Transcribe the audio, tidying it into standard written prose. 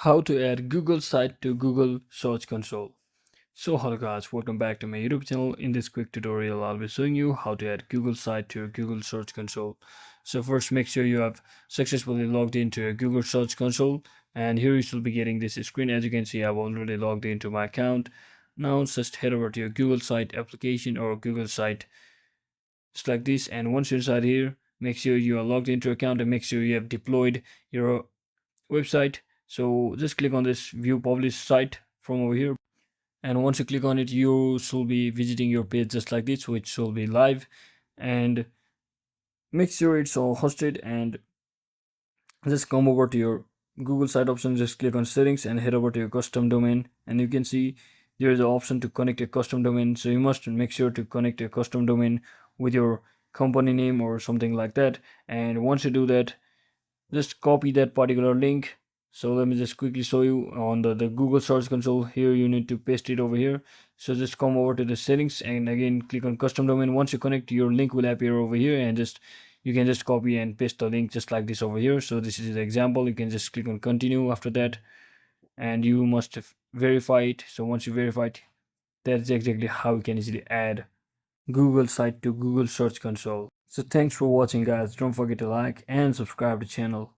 How to add Google site to Google Search Console. So hello guys, welcome back to my YouTube channel. In this quick tutorial, I'll be showing you how to add Google site to your Google Search Console. So first, make sure you have successfully logged into your Google Search Console, and here you should be getting this screen. As you can see, I've already logged into my account. Now just head over to your Google site application or Google site just like this, and once you're inside here, make sure you are logged into your account and make sure you have deployed your website. So just click on this view publish site from over here, and once you click on it, you should be visiting your page just like this, which should be live. And make sure it's all hosted, and just come over to your Google site option, just click on settings and head over to your custom domain, and you can see there is an option to connect a custom domain. So you must make sure to connect a custom domain with your company name or something like that. And once you do that, just copy that particular link. So let me just quickly show you on the Google Search Console. Here you need to paste it over here. So just come over to the settings and again click on custom domain. Once you connect, your link will appear over here, and just you can just copy and paste the link just like this over here. So this is the example. You can just click on continue after that, and you must verify it. So once you verify it, that's exactly how you can easily add Google site to Google Search Console. So thanks for watching guys. Don't forget to like and subscribe to the channel.